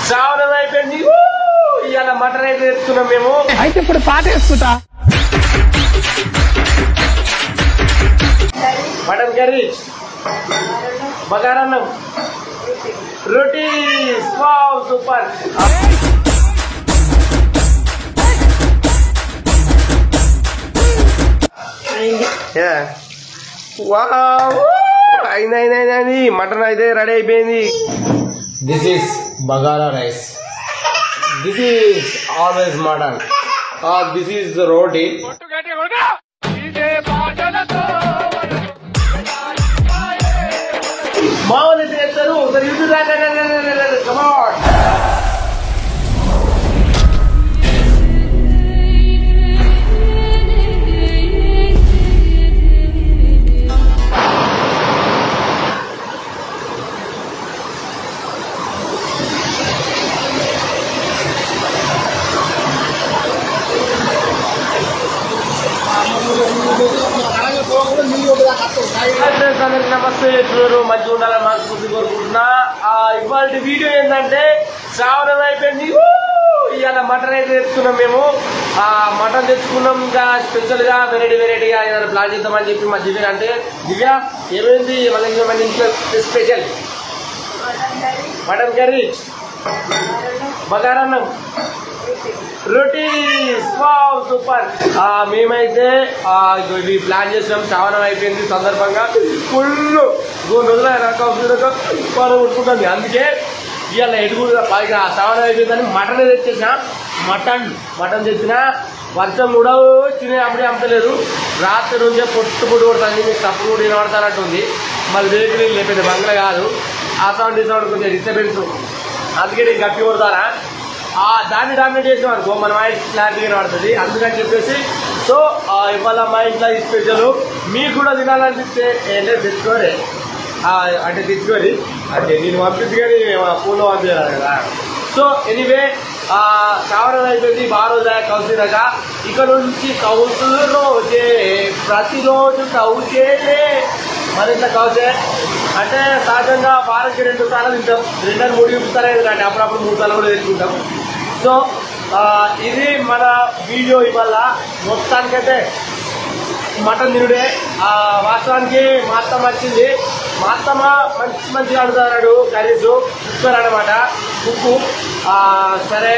శ్రావణం అయిపోయింది. ఇవాళ మటన్ అయితే తెచ్చుకున్నాం మేము. అయితే ఇప్పుడు పాట వేసుకుంటా. మటన్ కర్రీ, బగారన్నం, రోటీ. Wow super. వావ్ అయింది. మటన్ అయితే రెడీ అయిపోయింది. This is bagara rice. This is always mutton. This is roti. మామూలు అయితే చేస్తారు. ఒకసారి యూట్యూబ్ కమాన్. నమస్తే, చూడరు మంచిగా ఉండాలని మనస్ఫూర్తి కోరుకుంటున్నా. ఇవాళ వీడియో ఏంటంటే శ్రావణం అయిపోయింది. ఇవాళ మటన్ అయితే తెచ్చుకున్నాం మేము. మటన్ తెచ్చుకున్నాం. ఇంకా స్పెషల్ గా వెరైటీగా ఏదైనా ప్లాన్ చేద్దామని చెప్పి మా దివ్య అంటే దివ్య ఏమైంది మళ్ళీ ఇంట్లో స్పెషల్ మటన్ కర్రీ, బగారన్నం, రోటీ. Wow super. మేమైతే ఇవి ప్లాన్ చేసినాం. శ్రావణం అయిపోయింది సందర్భంగా ఫుల్ 2 రోజులు ఉట్టుకుంటుంది. అందుకే ఇవాళ ఎదుగుగా పైగా శ్రావణం అయిపోయిందని మటన్ తెచ్చేసిన. మటన్ తెచ్చిన. వర్షం కూడా వచ్చినాయి. అప్పుడే అమ్మలేదు. రాత్రి నుంచే పొట్టు కొడుతుంది. మీకు తప్పుడు కూడా వినబడతానట్టుంది. మళ్ళీ వెహికల్ లేకపోతే బంగ్లా కాదు. ఆ సౌండ్ ఈ సౌండ్ కొంచెం డిస్టర్బెన్స్. అందుకే నేను గట్టి కొడతానా. దాన్ని డామినేట్ చేసాం అనుకో మన వాయిస్ క్లారిటీగా పడుతుంది. అందుకని చెప్పేసి సో ఇవాళ మా ఇంట్లో ఈ స్పెషల్. మీకు కూడా తినాలనిపిస్తే ఏంటంటే తెచ్చుకోరే అంటే తెచ్చుకోరి అంటే నేను పంపించి కానీ ఫోన్లో పంపించాలి కదా. సో ఎనీవే శ్రావణం అయిపోయింది. రోజు కౌసిరగా ఇక నుంచి కౌసులు రోజే, ప్రతిరోజు కౌసేనే. మన ఇంట్లో కౌసే అంటే సహజంగా వారానికి 2 సార్లు తింటాం. 2-3 చూపిస్తారే అంటే అప్పుడప్పుడు 3 సార్లు కూడా తెచ్చుకుంటాం. సో ఇది మన వీడియో. ఇవాళ మొత్తానికైతే మటన్ తినుడే. వాస్తవానికి మా అత్తమ్మ వచ్చింది. మా అత్తమ్మ మంచిగా అడుగుతున్నాడు. కర్రీస్ కుక్కర్ అనమాట, కుక్కు. సరే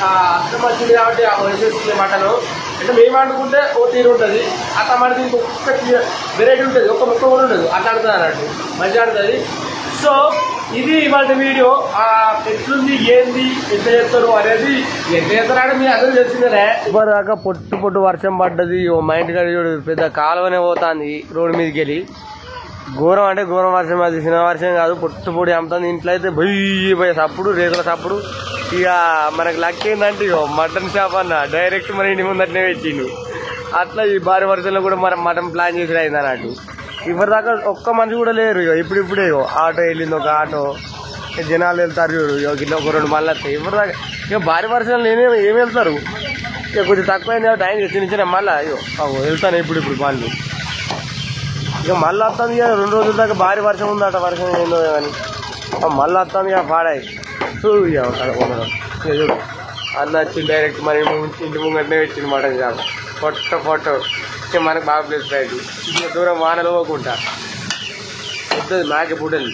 అత్తమ్మ వచ్చింది కాబట్టి వేసేస్తుంది మటన్. అంటే మేము వండుకుంటే ఓ తీరు ఉంటుంది. అత్తమ్మ అంటే ఇంకొక వెరైటీ ఉంటుంది. ఒక ముక్క కూడా ఉండదు. అట్లా ఆడుతుంది అన్నట్టు మంచిగా ఆడుతుంది. సో ఇది ఇవాళ వీడియో. ఎట్లుంది ఏంది ఎంత చేస్తారు అనేది ఎంత చేస్తారంటే మీ అందరూ తెలిసిందే. ఇప్పటిదాకా పొట్టు వర్షం పడ్డది. మా ఇంటికాడ పెద్ద కాలువనే పోతుంది రోడ్డు మీదకి వెళ్ళి. ఘోరం అంటే ఘోరం వర్షం. అది చిన్న వర్షం కాదు. పొట్టు అమ్ముతుంది. ఇంట్లో అయితే పోయి సప్పుడు రేకుల సప్పుడు. ఇక మనకు లక్ ఏంటంటే మటన్ షాప్ అన్న డైరెక్ట్ మన ఇంటి ముందటనే పెట్టిండు. అట్లా ఈ భారీ వర్షంలో కూడా మనం మటన్ ప్లాన్ చేసి అయింది అన్నట్టు. ఇప్పటిదాకా ఒక్క మనిషి కూడా లేరు. ఇప్పుడిప్పుడే ఆటో వెళ్ళింది. ఒక ఆటో జనాలు వెళ్తారు. ఇట్లా ఒక 2 మళ్ళీ వస్తాయి. ఇప్పటిదాకా ఇక భారీ వర్షాలు ఏమి వెళ్తారు. ఇక కొంచెం తక్కువైంది టైం చిన్న మళ్ళీ వెళ్తాను ఇప్పుడు వాళ్ళు. ఇక మళ్ళీ వస్తుంది. ఇక 2 రోజుల దాకా భారీ వర్షం ఉందట. వర్షం ఏందో కానీ మళ్ళీ వస్తుంది. ఇక పాడాయి. చూడు అన్న వచ్చింది డైరెక్ట్ మన ఇంటి ముంగటనే వచ్చింది మటన్ షాప్. ఫోటో ఇక మనకు బాగా ప్లేస్ రైట్. ఇంత దూరం వానలు పోకుండా వస్తుంది. మాకే పుట్టది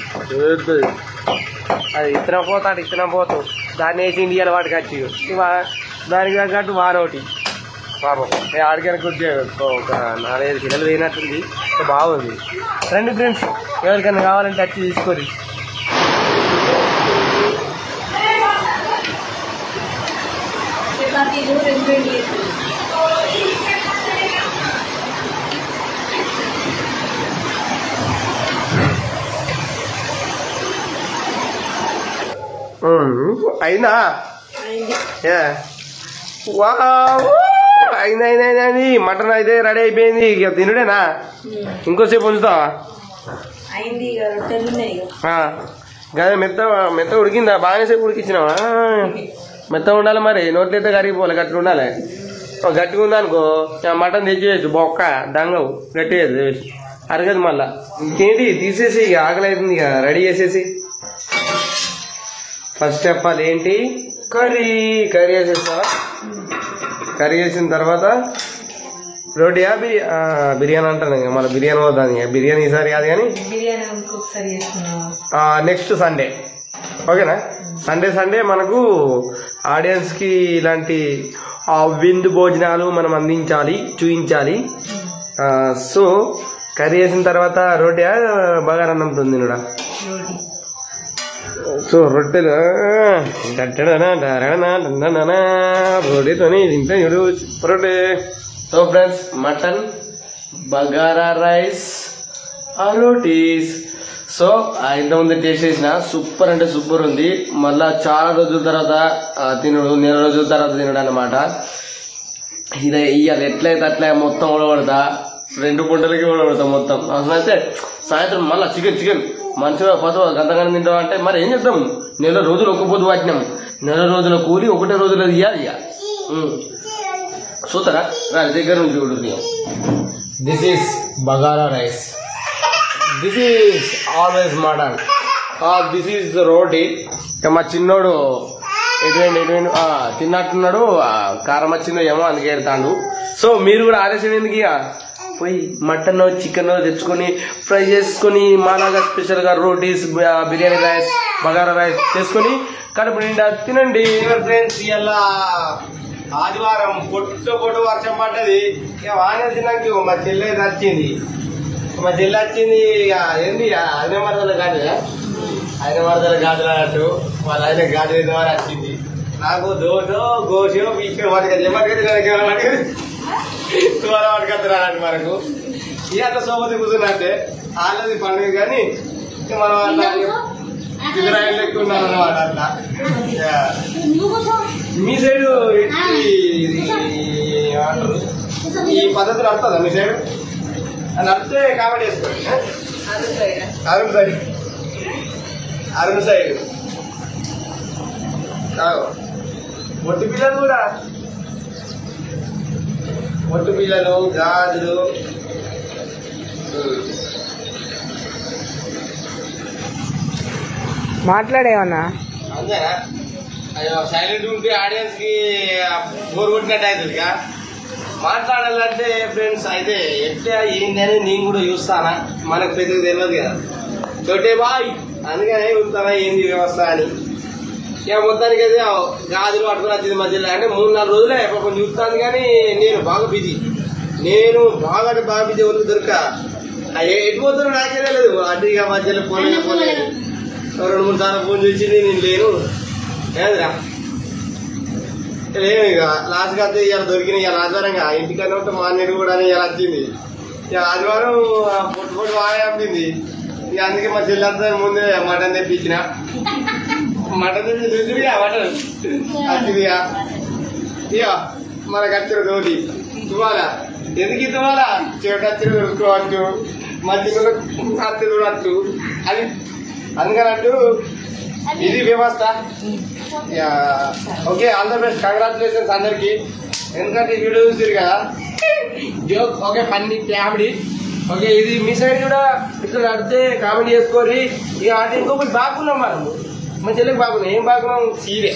వస్తుంది. అది ఇత్తనం పోతాం. దాన్ని వేసి ఇండియాలో వాటికి వచ్చి దానికి తగ్గట్టు వాన ఒకటి పాపం ఆడికైనా కొద్దిగా ఒక 4-5 కిలోలు వేయినట్టుంది. బాగుంది. రండి ఫ్రెండ్స్, ఎవరికైనా కావాలంటే వచ్చి తీసుకోరి. అయినా అయింది. మటన్ అయితే రెడీ అయిపోయింది. ఇక తినుడేనా? ఇంకోసేపు ఉంచుతావా? గదే మెత్త ఉడికిందా? బాగానే సేపు ఉడికిచ్చినావా? మెత్త ఉండాలి మరి. నోట్లు అయితే కరిగిపోవాలి. గట్టిగా ఉండాలి. గట్టిగా ఉందనుకో మటన్ తెచ్చేయచ్చు. బొక్క దంగవు గట్టిగా అరగదు. మళ్ళా ఇంకేంటి తీసేసి ఇక ఆకలి అవుతుంది. ఇక రెడీ చేసేసి ఫస్ట్ ఆఫ్ ఆల్ ఏంటి కర్రీ వేసేస్తావా? కర్రీ వేసిన తర్వాత రోటీయా బిర్యానీ అంటాను మళ్ళీ బిర్యానీ పోతుంది. బిర్యానీ ఈసారి కాదు కానీ నెక్స్ట్ సండే ఓకేనా. సండే మనకు ఆడియన్స్ కి ఇలాంటి విందు భోజనాలు మనం అందించాలి, చూపించాలి. సో కర్రీ వేసిన తర్వాత రోటీయా బగారన్నం తిందుడా. సో రొట్టెలు రోటీతోని తింటే చూడు రొట్టె. So friends mutton bagara rice rotis. So ఇంతకుముందు టేస్ట్ చేసిన సూపర్ అంటే సూపర్ ఉంది. మళ్ళా చాలా రోజుల తర్వాత తినడు, నెల రోజుల తర్వాత తినడు అనమాట. ఇది ఇవాళ ఎట్లయితే అట్లా మొత్తం ఓడబడతా, 2 పూటలకి ఓడబడతా మొత్తం. అసలు అయితే సాయంత్రం మళ్ళీ చికెన్ మంచిగా పసుపు గంతగానే తింటాం అంటే మరి ఏం చేద్దాం. నెల రోజులు ఒక్క పొద్దు పట్టినాం, నెల రోజుల కూలి ఒకటే రోజులో ఇవ్వాలి. ఇక చూస్తారా దగ్గర నుంచి చూడు. This is bagara rice, this is always mutton, this is roti. మా చిన్నోడు ఎటువంటి తిన్నట్టున్నాడు, కారం వచ్చిందో ఏమో అందుకే ఎడతాడు. సో మీరు కూడా ఆలస్యం ఎందుకు ఇక పోయి మటన్ చికెన్ తెచ్చుకొని ఫ్రై చేసుకొని మాలాగా స్పెషల్ గా రోటీస్ బిర్యానీ రైస్ బగారా రైస్ చేసుకొని కడుపు నిండా తినండి ఫ్రెండ్స్. ఇలా ఆదివారం పొట్టు వర్షం పడ్డది. ఇక వానే తిన్నాక మా చెల్లె వచ్చింది ఏంది అదే మరదల గాడిదా, ఆయన మరదల గాడులు అన్నట్టు వాళ్ళ ఆయన గాడి ద్వారా వచ్చింది. నాకు దోషో గోషో వీకే పట్టుకొస్తున్నారండి మనకు. ఈ అట్లా సోమతి కూర్చున్నట్టే వాళ్ళది పండుగ కానీ మనం అట్లా ఇజ్రాయిల్ లెక్క ఉన్నాను అనమాట. అట్లా మీ సైడు ఏమంటారు ఈ పద్ధతి నడుతుందా మీ సైడు? నడితే కామెంట్ చేసుకోండి. అరుణ్ సైడ్ ఒట్టు పిల్లలు కూడా, ఒట్టు పిల్లలు గాజులు మాట్లాడేమన్నా అంతేనా? అయ్యో సైలెంట్ ఉంటే ఆడియన్స్ కి బోర్ కొట్టినట్టు అవుతుంది. మాట్లాడాలంటే ఫ్రెండ్స్ అయితే ఎట్లా ఏంటని నేను కూడా చూస్తానా, మనకు పెద్దగా తెలియదు కదా తోటే బాయ్, అందుకనే చూస్తానా ఏంది వ్యవస్థ అని. ఇక మొత్తానికి అయితే గాజులు పట్టుకుని వచ్చింది మధ్యలో. అంటే 3-4 రోజులే కొంచెం చూస్తాను కానీ నేను బాగా బిజీ వరకు దొరక ఎటుపోతున్నా నాకే లేదు. అటు ఇక మధ్యలో పోలేదు 2-3 సార్లు ఫోన్ చేసింది, నేను లేను ఏదిరా లేను. ఇక లాస్ట్ గా ఇవాళ దొరికిన ఇవాళ ఆదివారంగా ఇంటికన్నా ఉంటే మా అన్నయ్య కూడా ఇలా వచ్చింది. ఇక ఆదివారం పొట్టు బాగా అమ్మింది. ఇక అందుకే మా చెల్లంతా ముందే మటన్ తెప్పించిన, మటన్ తెప్పించుగా మటన్ వచ్చిందిగా. ఇక మనకు వచ్చిన రోటి తువాలా ఎందుకు తువాలా చెవిటి వచ్చిన దొరుకుకోవచ్చు, మధ్య అత్తి చూడచ్చు అది అందుకనట్టు ఇది వ్యవస్థ. Okay all the best, congratulations అందరికి. ఎందుకంటే ఈ వీడియో చూసారు కదా joke okay funny comedy. Okay ఇది మీ సైడ్ కూడా ఇట్లా నడితే కామెడీ చేసుకోరి. ఇక అంటే ఇంకొకటి బాగున్నాం మన చెల్లికి బాగున్నాం. ఏం బాగున్నాం సీరే,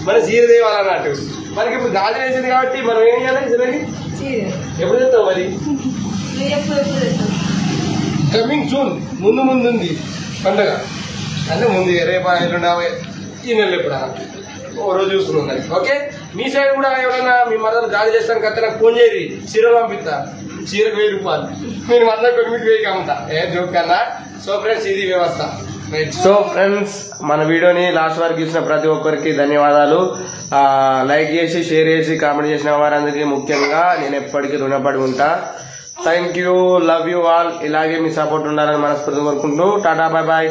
మన సీరే తేవాలన్నట్టు. మనకి ఇప్పుడు గాలి వేసింది కాబట్టి మనం ఏం చేయాలి చెల్లెకి ఎప్పుడు తెస్తాం మరి? కమింగ్ సూన్, ముందు ఉంది పండుగ అంటే ముందు రేపు 250 ఈ నెలలు ఎప్పుడు ఓ రోజు చూసుకున్నాం. ఓకే మీ సైడ్ కూడా ఎవరైనా మీ మద్దతు గాలి చేస్తాను కదా నాకు ఫోన్ చేయరు, చీరలు పంపిస్తా. చీరకు 1000 రూపాయలు, మీరు మద్దతు కొనుక్కి 1000 అమ్ముతా. ఏ జోక్ కన్నా. సో ఫ్రెండ్స్ ఇది వ్యవస్థ. సో ఫ్రెండ్స్ మన వీడియోని లాస్ట్ వరకు చూసిన ప్రతి ఒక్కరికి ధన్యవాదాలు. లైక్ చేసి షేర్ చేసి కామెంట్ చేసిన వారందరికీ ముఖ్యంగా నేను ఎప్పటికీ రుణపడి ఉంటా. Thank you, love you all. ఇలాగే మీ సపోర్ట్ ఉండాలని మనస్ఫూర్తిగా కోరుకుంటూ టాటా బాయ్ బాయ్.